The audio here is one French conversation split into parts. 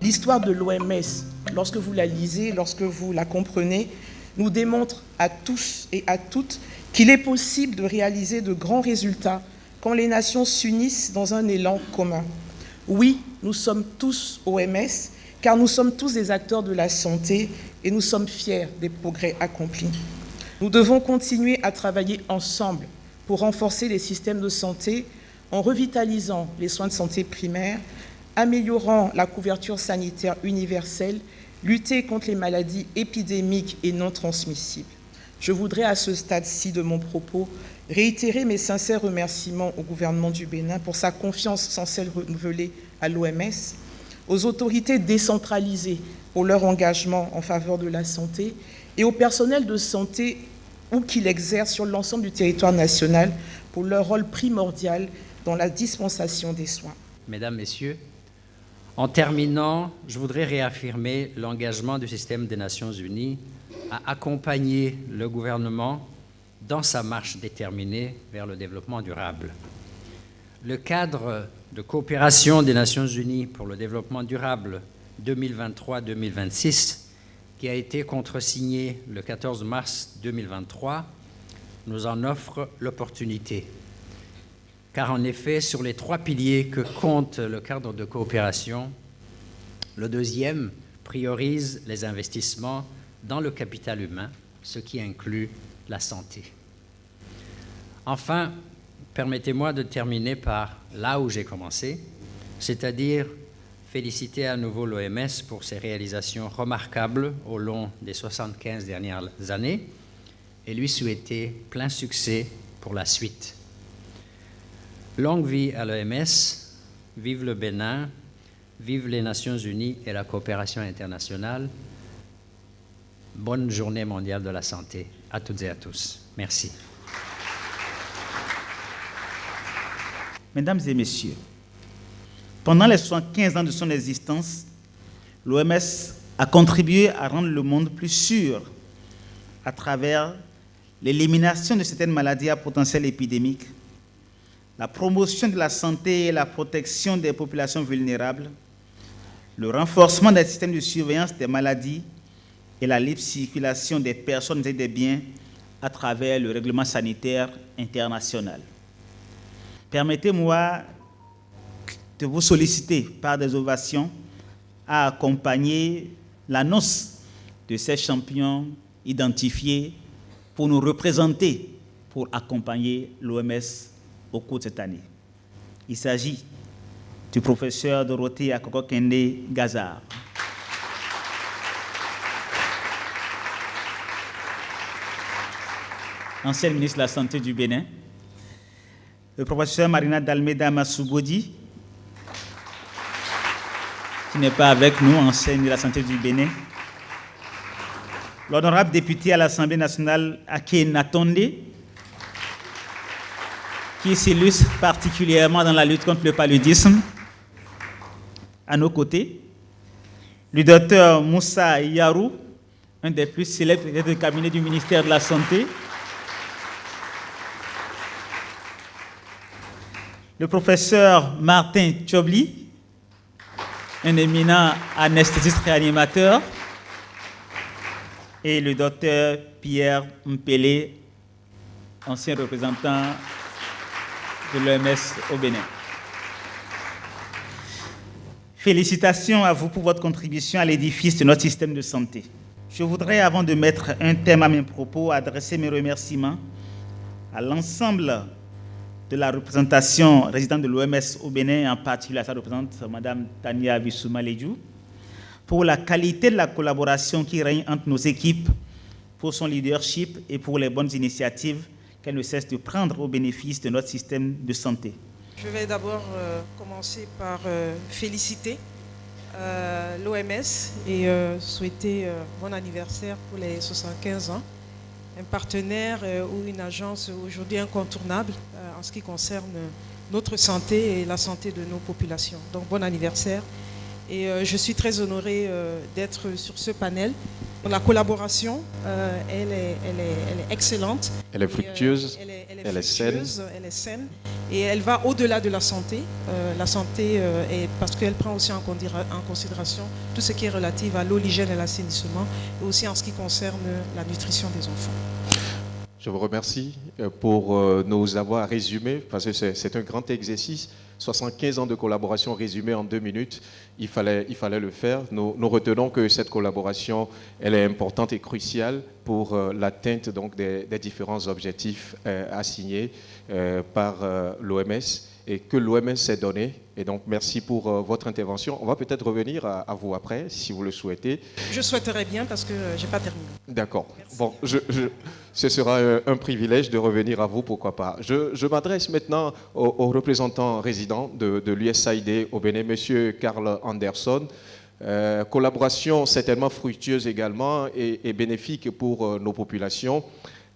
L'histoire de l'OMS, lorsque vous la lisez, lorsque vous la comprenez, nous démontre à tous et à toutes qu'il est possible de réaliser de grands résultats quand les nations s'unissent dans un élan commun. Oui, nous sommes tous OMS, car nous sommes tous des acteurs de la santé et nous sommes fiers des progrès accomplis. Nous devons continuer à travailler ensemble pour renforcer les systèmes de santé en revitalisant les soins de santé primaires, améliorant la couverture sanitaire universelle, lutter contre les maladies épidémiques et non transmissibles. Je voudrais à ce stade-ci de mon propos réitérer mes sincères remerciements au gouvernement du Bénin pour sa confiance sans cesse renouvelée à l'OMS, aux autorités décentralisées pour leur engagement en faveur de la santé et au personnel de santé où qu'il exerce sur l'ensemble du territoire national pour leur rôle primordial dans la dispensation des soins. Mesdames, Messieurs, en terminant, je voudrais réaffirmer l'engagement du système des Nations Unies à accompagner le gouvernement dans sa marche déterminée vers le développement durable. Le cadre de coopération des Nations Unies pour le développement durable 2023-2026, qui a été contresigné le 14 mars 2023, nous en offre l'opportunité. Car en effet, sur les 3 piliers que compte le cadre de coopération, le deuxième priorise les investissements dans le capital humain, ce qui inclut la santé. Enfin, permettez-moi de terminer par là où j'ai commencé, c'est-à-dire féliciter à nouveau l'OMS pour ses réalisations remarquables au long des 75 dernières années et lui souhaiter plein succès pour la suite. Longue vie à l'OMS, vive le Bénin, vive les Nations Unies et la coopération internationale. Bonne journée mondiale de la santé à toutes et à tous. Merci. Mesdames et messieurs, pendant les 75 ans de son existence, l'OMS a contribué à rendre le monde plus sûr à travers l'élimination de certaines maladies à potentiel épidémique, la promotion de la santé et la protection des populations vulnérables, le renforcement des systèmes de surveillance des maladies et la libre circulation des personnes et des biens à travers le règlement sanitaire international. Permettez-moi de vous solliciter par des ovations à accompagner l'annonce de ces champions identifiés pour nous représenter, pour accompagner l'OMS au cours de cette année. Il s'agit du professeur Dorothée Akoko-Kende Gazard, ancienne ministre de la Santé du Bénin, le professeur Marina Dalmeda Massoubodi, qui n'est pas avec nous, ancienne ministre de la Santé du Bénin, l'honorable député à l'Assemblée nationale Ake Natonde, qui s'illustre particulièrement dans la lutte contre le paludisme. À nos côtés, le docteur Moussa Yarou, un des plus célèbres de cabinet du ministère de la Santé, le professeur Martin Tchobli, un éminent anesthésiste réanimateur, et le docteur Pierre Mpele, ancien représentant de l'OMS au Bénin. Félicitations à vous pour votre contribution à l'édifice de notre système de santé. Je voudrais, avant de mettre un thème à mes propos, adresser mes remerciements à l'ensemble de la représentation résidente de l'OMS au Bénin, en particulier à sa représentante, Mme Tania Bissouma-Ledjou, pour la qualité de la collaboration qui règne entre nos équipes, pour son leadership et pour les bonnes initiatives qu'elle ne cesse de prendre au bénéfice de notre système de santé. Je vais d'abord commencer par féliciter l'OMS et souhaiter bon anniversaire pour les 75 ans. Un partenaire ou une agence aujourd'hui incontournable en ce qui concerne notre santé et la santé de nos populations. Donc bon anniversaire. Et je suis très honorée d'être sur ce panel. La collaboration, elle est excellente. Elle est fructueuse, elle est saine. Et elle va au-delà de la santé. La santé est parce qu'elle prend aussi en considération tout ce qui est relatif à l'eau, l'hygiène et l'assainissement, et aussi en ce qui concerne la nutrition des enfants. Je vous remercie pour nous avoir résumé, parce que c'est un grand exercice. 75 ans de collaboration résumée en 2 minutes, il fallait le faire. Nous retenons que cette collaboration, elle est importante et cruciale pour l'atteinte donc des différents objectifs assignés par l'OMS et que l'OMS s'est donné. Et donc, merci pour votre intervention. On va peut-être revenir à vous après, si vous le souhaitez. Je souhaiterais bien parce que je n'ai pas terminé. D'accord. Bon, ce sera un privilège de revenir à vous, pourquoi pas. Je m'adresse maintenant au représentant résident de l'USAID au Bénin, M. Karl Anderson. Collaboration certainement fructueuse également et bénéfique pour nos populations.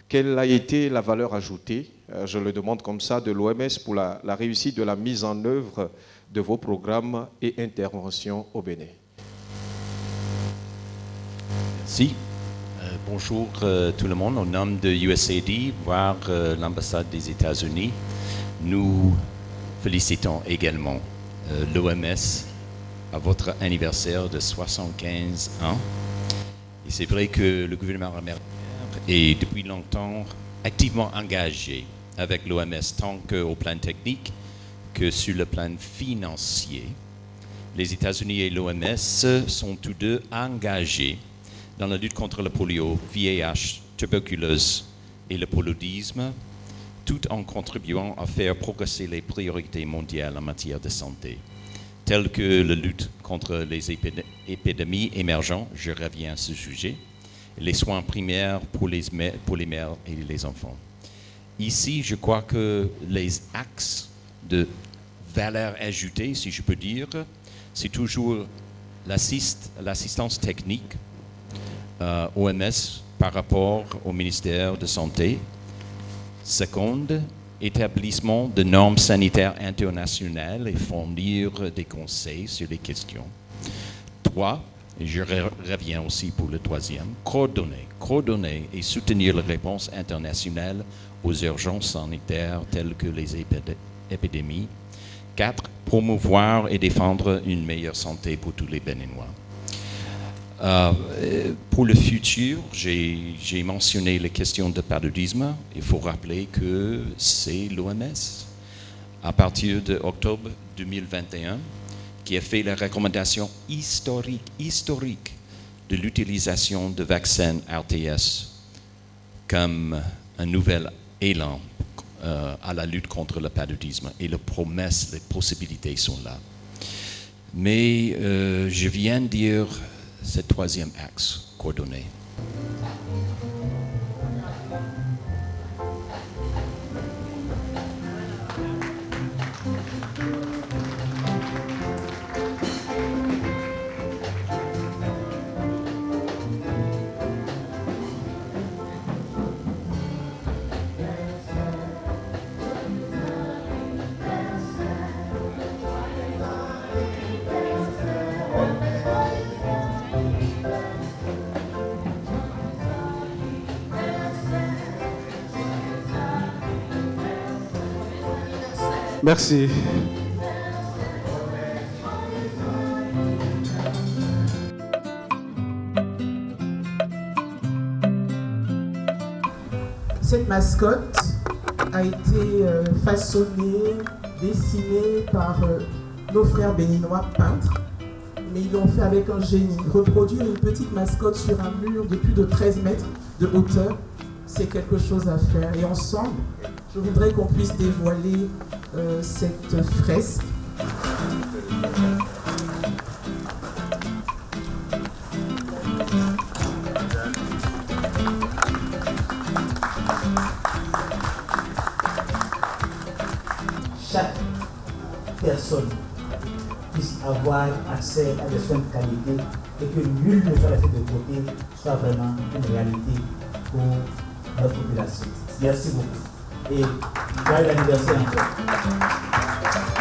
Quelle a été la valeur ajoutée, je le demande comme ça, de l'OMS pour la réussite de la mise en œuvre de vos programmes et interventions au Bénin? Merci. Bonjour tout le monde. Au nom de USAID, voire l'ambassade des États-Unis, nous félicitons également l'OMS à votre anniversaire de 75 ans. Et c'est vrai que le gouvernement américain est depuis longtemps activement engagé avec l'OMS, tant qu'au plan technique que sur le plan financier. Les États-Unis et l'OMS sont tous deux engagés dans la lutte contre le polio, VIH, tuberculose et le paludisme, tout en contribuant à faire progresser les priorités mondiales en matière de santé, telles que la lutte contre les épidémies émergentes, je reviens à ce sujet, les soins primaires pour les mères et les enfants. Ici, je crois que les axes de valeur ajoutée, si je peux dire, c'est toujours l'assistance technique OMS par rapport au ministère de Santé. Seconde, établissement de normes sanitaires internationales et fournir des conseils sur les questions. 3, et je reviens aussi pour le troisième, coordonner et soutenir les réponses internationales aux urgences sanitaires telles que les épidémies. 4, promouvoir et défendre une meilleure santé pour tous les Béninois. Pour le futur, j'ai mentionné les questions de paludisme. Il faut rappeler que c'est l'OMS, à partir d'octobre 2021, qui a fait la recommandation historique de l'utilisation de vaccins RTS comme un nouvel élan à la lutte contre le paludisme. Et les promesses, les possibilités sont là. Mais je viens de dire ce troisième axe, coordonné. Merci. Cette mascotte a été façonnée, dessinée par nos frères béninois peintres, mais ils l'ont fait avec un génie. Reproduire une petite mascotte sur un mur de plus de 13 mètres de hauteur, c'est quelque chose à faire. Et ensemble, je voudrais qu'on puisse dévoiler cette fresque. Chaque personne puisse avoir accès à des soins de qualité et que nul ne soit laissé de côté, soit vraiment une réalité pour notre population. Merci beaucoup. Et joyeux anniversaire encore.